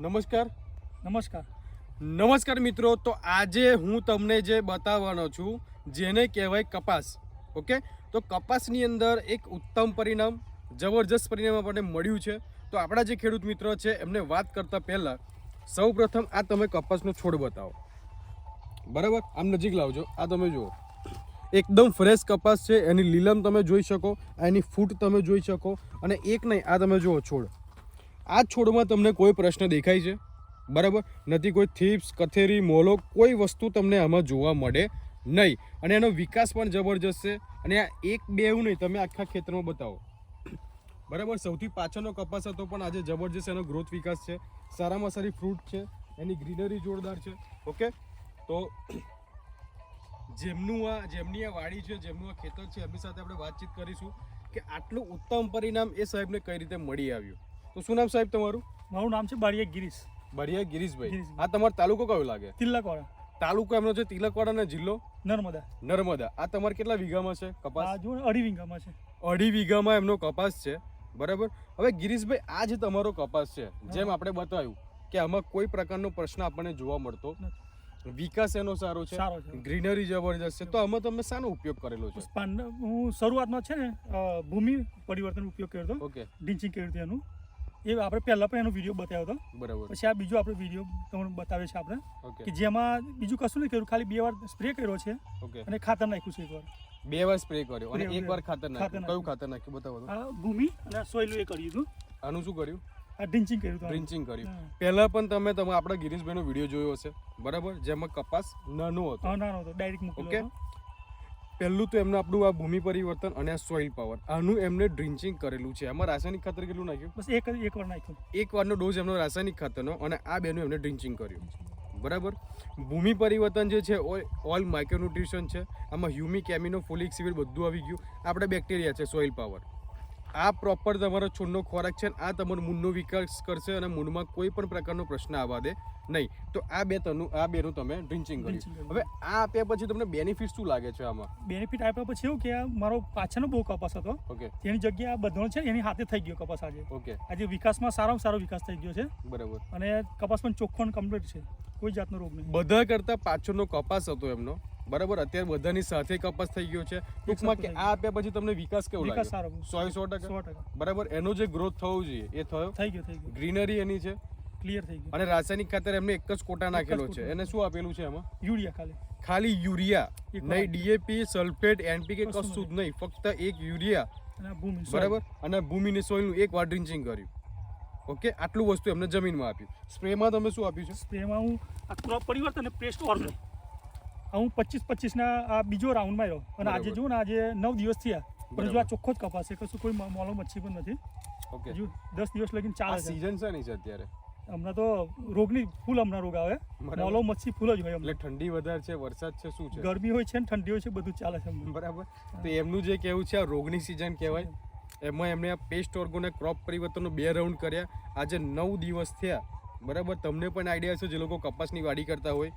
નમસ્કાર મિત્રો. તો આજે હું તમને જે બતાવવાનો છું જેને કહેવાય કપાસ. ઓકે, તો કપાસની અંદર એક ઉત્તમ પરિણામ, જબરજસ્ત પરિણામ આપણને મળ્યું છે. તો આપણા જે ખેડૂત મિત્રો છે એમને વાત કરતા પહેલાં સૌપ્રથમ આ તમે કપાસનો છોડ બતાવો. બરાબર, આમ નજીક લાવજો. આ તમે જુઓ, એકદમ ફ્રેશ કપાસ છે. એની લીલમ તમે જોઈ શકો, એની ફૂટ તમે જોઈ શકો, અને એક નહીં, આ તમે જુઓ છોડ. આ છોડમાં તમને કોઈ પ્રશ્ન દેખાય છે? બરાબર નથી. કોઈ થીપ્સ, કથેરી, મોલો, કોઈ વસ્તુ તમને આમાં જોવા મળે નહીં. અને એનો વિકાસ પણ જબરજસ્ત છે. અને આ એક બે એવું નહીં, તમે આખા ખેતરમાં બતાવો. બરાબર, સૌથી પાછળનો કપાસ હતો પણ આજે જબરજસ્ત એનો ગ્રોથ વિકાસ છે. સારામાં સારી ફ્રૂટ છે, એની ગ્રીનરી જોરદાર છે. ઓકે, તો જેમની આ વાડી છે, જેમનું આ ખેતર છે, એમની સાથે આપણે વાતચીત કરીશું કે આટલું ઉત્તમ પરિણામ એ સાહેબને કઈ રીતે મળી આવ્યું. તો શું નામ સાહેબ તમારું? મારું નામ છે બારિયા ગિરીશ. બારિયા ગિરીશભાઈ. આ તમારો તાલુકો કયો લાગે? તિલકવાડા. તાલુકો એમનો છે તિલકવાડા અને જિલ્લો નર્મદા. આ તમારે કેટલા વીઘામાં છે કપાસ? આ જો 2.5 વીઘામાં છે. 2.5 વીઘામાં એમનો કપાસ છે. બરાબર. હવે ગિરીશભાઈ, આ જે તમારો કપાસ છે, જેમ આપણે બતાવ્યું કે આમાં કોઈ પ્રકારનો પ્રશ્ન આપણને જોવા મળતો નથી, વિકાસ એનો સારો છે, ગ્રીનરી જબરજસ્ત છે. તો આમાં તમે શાનો ઉપયોગ કરેલો છે? હું શરૂઆતમાં છે ને ભૂમિ પરિવર્તન ઉપયોગ કર્યો હતો. ઓકે, ડિંચિંગ કર્યું હતું એનું. એ આપણે પહેલા પણ એનો વિડીયો બતાવ્યો હતો. બરાબર. પછી આ બીજો આપણે વિડીયો તમને બતાવે છે આપણે કે જેમાં બીજું કશું નહીં કર્યું, ખાલી 2 વાર સ્પ્રે કર્યો છે. ઓકે, અને ખાતર નાખ્યું છે 1 વાર. 2 વાર સ્પ્રે કર્યો અને 1 વાર ખાતર નાખ્યું. કયું ખાતર નાખ્યું બતાવો તો? આ ભૂમિ અને સોઇલ એ કર્યું હતું. આનું શું કર્યું? આ ડ્રિંચિંગ કર્યું હતું. ડ્રિંચિંગ કર્યું. પહેલા પણ તમે આપણા ગિરીશભાઈનો વિડીયો જોયો હશે. બરાબર, જેમાં કપાસ નાનો હતો. નાનો હતો, ડાયરેક્ટ મૂકેલો હતો. પહેલું તો એમને આપણું આ ભૂમિ પરિવર્તન અને આ સોઇલ પાવર, આનું એમને ડ્રિંચિંગ કરેલું છે. આમાં રાસાયણિક ખાતર કેટલું નાખ્યું? બસ એક વાર નાખ્યું. 1 વારનો ડોઝ એમનો રાસાયણિક ખાતરનો, અને આ બેનું એમને ડ્રિંચિંગ કર્યું. બરાબર. ભૂમિ પરિવર્તન જે છે ઓલ માઇક્રોન્યુટ્રિશન છે. આમાં હ્યુમિક, એમિનો, ફોલિક એસિડ બધું આવી ગયું. આપણે બેક્ટેરિયા છે, સોઇલ પાવર. આ પ્રોપર તમારો છોડનો ખોરાક છે. આ તમારો મૂળનો વિકાસ કરશે અને મૂળમાં કોઈ પણ પ્રકારનો પ્રશ્ન આવવા દે નહીં. તો આ બેનું તમે ડ્રિંચિંગ કર્યું. હવે આ આપ્યા પછી તમને બેનિફિટ શું લાગે છે આમાં? બેનિફિટ આપ્યા પછી એવું કે મારો પાછળનો બહુ કપાસ હતો. ઓકે, તેની જગ્યાએ આ બધો છે એની હાથે થઈ ગયો કપાસ આજે. ઓકે, આજે વિકાસમાં સારામાં સારો વિકાસ થઈ ગયો છે. બરાબર. અને કપાસ પણ ચોખ્ખો અને કમ્પ્લીટ છે, કોઈ જાતનો રોગ નહીં. બધા કરતા પાછળનો કપાસ હતો એમનો. બરાબર, અત્યારે બધાની સાથે કપાસ થઈ ગયો છે. ટૂંકમાં કે આ આપ્યા પછી તમને વિકાસ કેવો લાગે? વિકાસ સારો, 100%. બરાબર, એનો જે ગ્રોથ થવો જોઈએ એ થયો. થઈ ગયો. ગ્રીનરી એની છે, ક્લિયર થઈ ગયું. અને રાસાયણિક ખાતર એમને એક જ કોટા નાખેલો છે. એને શું આપેલું છે એમાં? યુરિયા. ખાલી યુરિયા, નહીં ડીએપી, સલ્ફેટ, એનપીકે કશું જ નહીં, ફક્ત એક યુરિયા. બરાબર, અને ભૂમિની સોઇલનું 1 વાર ડ્રિંચિંગ કર્યું. ઓકે, આટલું વસ્તુ એમને જમીનમાં આપ્યું. સ્પ્રેમાં તમે શું આપ્યું છે? સ્પ્રેમાં હું આ ક્રોપ પરિવર્તન અને પેસ્ટ ઓર્ગન હું 25 ના આ બીજો રાઉન્ડ માર્યો. અને આજે જુઓ ને, આજે 9 દિવસ થયા, પણ જો આ ચોખ્ખો જ કપાસ છે, કશું કોઈ મોલો મચ્છી પણ નથી. ઓકે, 10 દિવસ લગીને ચાલે છે. સીઝન છે નહીં છે અત્યારે? હમણાં તો રોગની ફૂલ રોગ આવે. મોલો મચ્છી ફૂલ જ હોય. એટલે ઠંડી વધારે છે, વરસાદ છે, શું છે? ગરમી હોય છે ને ઠંડી હોય છે, બધું ચાલે છે. બરાબર. તો એમનું જે કહેવું છે આ રોગની સિઝન કહેવાય. એમાં એમને આ પેસ્ટ ઓર્ગોને ક્રોપ પરિવર્તનનો 2 રાઉન્ડ કર્યા. આજે 9 દિવસ થયા. બરાબર, તમને પણ આઈડિયા છે જે લોકો કપાસની વાડી કરતા હોય.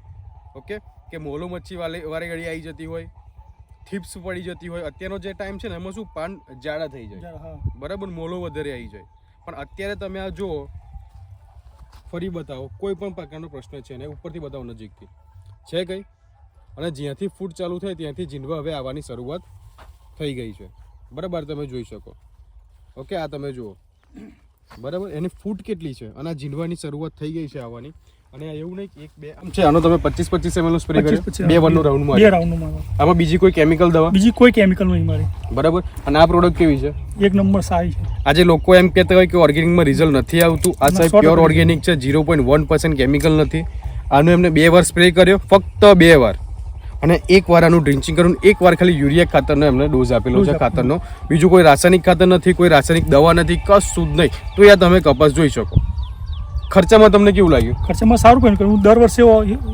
ઓકે, કે મોલો મચ્છી વારે ઘડી આવી જતી હોય, થીપ્સ પડી જતી હોય. અત્યારનો જે ટાઈમ છે ને એમાં શું પાન જાડા થઈ જાય. બરાબર, મોલો વધારે આવી જાય. પણ અત્યારે તમે આ જુઓ, ફરી બતાવો, કોઈ પણ પ્રકારનો પ્રશ્ન છે ને ઉપરથી બતાવો નજીકથી છે કઈ. અને જ્યાંથી ફૂટ ચાલુ થાય ત્યાંથી જીંડવા હવે આવવાની શરૂઆત થઈ ગઈ છે. બરાબર, તમે જોઈ શકો. ઓકે, આ તમે જુઓ. બરાબર, એની ફૂટ કેટલી છે અને આ જીંડવાની શરૂઆત થઈ ગઈ છે આવવાની. અને એવું નહીં કે 1-2 આમ છે. આનો તમે 25 ml નો સ્પ્રે કર્યો, 2 વારનો રાઉન્ડ માર્યો. આમાં બીજી કોઈ કેમિકલ દવા? બીજી કોઈ કેમિકલ નહીં મારી. બરાબર. અને આ પ્રોડક્ટ કેવી છે? 1 નંબર સારી છે. આજે લોકો એમ કહેતા હોય કે ઓર્ગેનિકમાં રિઝલ્ટ નથી આવતું. આ સાહેબ પ્યોર ઓર્ગેનિક છે, 0.1% કેમિકલ નથી. આનું એમને 2 વાર સ્પ્રે કર્યો, ફક્ત 2 વાર. અને 1 વાર આનું ડ્રિંચિંગ કર્યું. 1 વાર ખાલી યુરિયા ખાતરનો એમને ડોઝ આપેલો છે ખાતરનો. બીજું કોઈ રાસાયણિક ખાતર નથી, કોઈ રાસાયણિક દવા નથી, કશું જ નહીં. તો યા તમે કપાસ જોઈ શકો. ખર્ચામાં તમને કેવું લાગ્યું? ખર્ચામાં સારું કર્યું. હું દર વર્ષે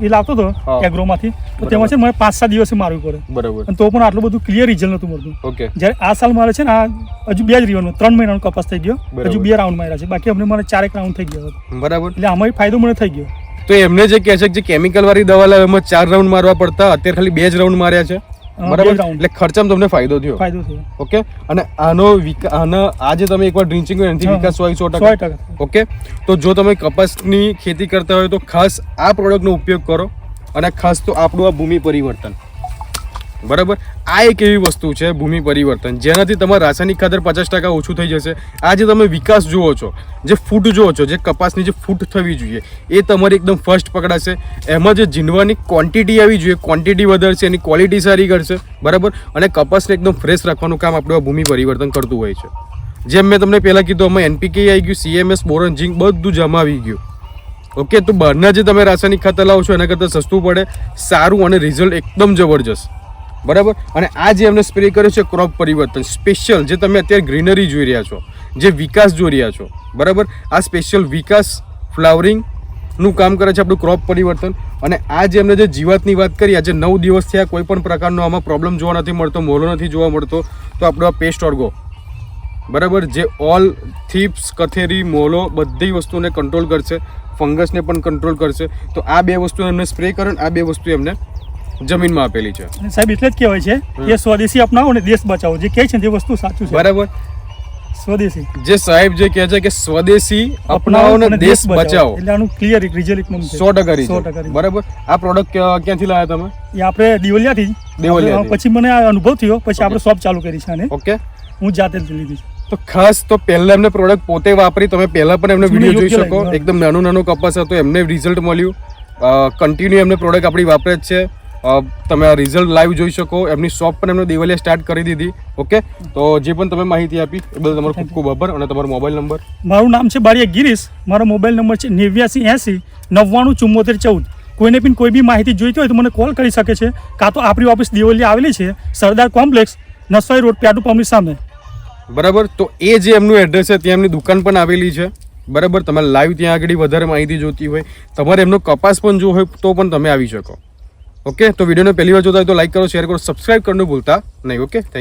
એ લાવતો હતો એગ્રોમાંથી, તો તેમાં છે મને 5-7 દિવસે મારવું પડે. બરાબર. અને તો પણ આટલું બધું ક્લિયર રિઝલ્ટ નતું મળતું. ઓકે, જ્યારે આ સાલ મારે છે ને આ હજુ 2 જ રીવાનો 3 મહિનાનો કપાસ થઈ ગયો. હજુ 2 રાઉન્ડ માર્યા છે, બાકી અમને મને 4 રાઉન્ડ થઈ ગયો. બરાબર. એટલે આમાં ફાયદો મને થઈ ગયો. તો એમને જે કહે છે કે જે કેમિકલ વાળી દવા લાવે એમાં 4 રાઉન્ડ મારવા પડતા, અત્યારે ખાલી 2 જ રાઉન્ડ માર્યા છે. બરાબર, બે round. એટલે ખર્ચામાં તમને ફાયદો થયો. ફાયદો થયો. ઓકે, અને આનો આજે તમે એકવાર ડ્રિંચિંગ કર્યો એનાથી હા. વિકાસ હોય 100%. 100%. ઓકે, તો જો તમે કપાસની ખેતી કરતા હોય તો ખાસ આ પ્રોડક્ટનો ઉપયોગ કરો, અને ખાસ તો આપણું આ ભૂમિ પરિવર્તન, બરાબર, આ એક એવી વસ્તુ છે ભૂમિ પરિવર્તન જેનાથી તમારું રાસાયણિક ખાતર 50% ઓછું થઈ જશે. આ જે તમે વિકાસ જુઓ છો, જે ફૂટ જુઓ છો, જે કપાસની જે ફૂટ થવી જોઈએ એ તમારી એકદમ ફર્સ્ટ પકડાશે. એમાં જે જીંડવાની ક્વોન્ટિટી આવી જોઈએ, ક્વોન્ટિટી વધારશે, એની ક્વોલિટી સારી કરશે, બરાબર, અને કપાસને એકદમ ફ્રેશ રાખવાનું કામ આપણું આ ભૂમિ પરિવર્તન કરતું હોય છે. જેમ મેં તમને પહેલાં કીધું, અમે NPK આવી ગયું, CMS, બોરોન, ઝીંક બધું જમા આવી ગયું. ઓકે, તો બહારના જે તમે રાસાયણિક ખાતર લાવો છો એના કરતાં સસ્તું પડે, સારું, અને રિઝલ્ટ એકદમ જબરજસ્ત, બરાબર. અને આ જે એમને સ્પ્રે કર્યો છે ક્રોપ પરિવર્તન સ્પેશિયલ, જે તમે અત્યારે ગ્રીનરી જોઈ રહ્યા છો, જે વિકાસ જોઈ રહ્યા છો, બરાબર, આ સ્પેશિયલ વિકાસ ફ્લાવરિંગનું કામ કરે છે આપણું ક્રોપ પરિવર્તન. અને આ જે એમને જે જીવાતની વાત કરી, આજે 9 દિવસ થયા, કોઈ પણ પ્રકારનો આમાં પ્રોબ્લેમ જોવા નથી મળતો, મોલો નથી જોવા મળતો, તો આપણો આ પેસ્ટ ઓર્ગો, બરાબર, જે ઓલ થીપ્સ, કથેરી, મોલો બધી વસ્તુને કંટ્રોલ કરશે, ફંગસને પણ કંટ્રોલ કરશે. તો આ બે વસ્તુ એમને સ્પ્રે કરો, આ બે વસ્તુ એમને જમીનમાં આપેલી છે. અને સાહેબ એટલે જ કહેવાય છે કે સ્વદેશી અપનાવો અને દેશ બચાવો. જે કહે છે ને તે વસ્તુ સાચું છે. બરાબર, સ્વદેશી જે સાહેબ જે કહે છે કે સ્વદેશી અપનાવો અને દેશ બચાવો, એટલે આનું ક્લિયર રિઝલ્ટ એકદમ છે. 100% છે. 100%. બરાબર, આ પ્રોડક્ટ ક્યાંથી લાવ્યા તમે? એ આપણે દિવલિયાથી દિવલિયાથી. પછી મને આ અનુભવ થયો, પછી આપણે શોપ ચાલુ કરી છે અને ઓકે, હું જાતે જ લીધી છે. તો ખાસ તો પહેલા એમને પ્રોડક્ટ પોતે વાપરી, તમે પહેલા પણ એમને મને વિડીયો જોઈ યોગ્ય શકો. લાગ્યું. એકદમ નાનો કપાસ હતો, એમને રિઝલ્ટ મળ્યું. કન્ટિન્યુ એમને પ્રોડક્ટ આપણી વાપરે જ છે. તમે આ રિઝલ્ટ લાઈવ જોઈ શકો. એમની શોપ પણ એમને દિવાલિયા સ્ટાર્ટ કરી દીધી. ઓકે, તો જે પણ તમે માહિતી આપી એ બદલ તમારો ખૂબ ખૂબ આભાર. અને તમારો મોબાઈલ નંબર? મારું નામ છે બારિયા ગિરીશ. મારો મોબાઈલ નંબર છે 8980 90 74 14. કોઈને પણ કોઈ બી માહિતી જોઈતી હોય તો મને કોલ કરી શકે છે, કાં તો આપણી ઓફિસ દિવલિયા આવેલી છે, સરદાર કોમ્પ્લેક્સ, નસવાઈ રોડ, પેટ્રોલ પંપની સામે. બરાબર, તો એ જે એમનું એડ્રેસ છે ત્યાં એમની દુકાન પણ આવેલી છે. બરાબર, તમારે લાઈવ ત્યાં આગળ વધારે માહિતી જોતી હોય, તમારે એમનો કપાસ પણ જો હોય તો પણ તમે આવી શકો. ઓકે, તો વિડીયોને પહેલી વાર જોતા હોય તો લાઈક કરો, શેર કરો, સબસ્ક્રાઇબ કરવાનું ભૂલતા નહીં. Okay, thank you.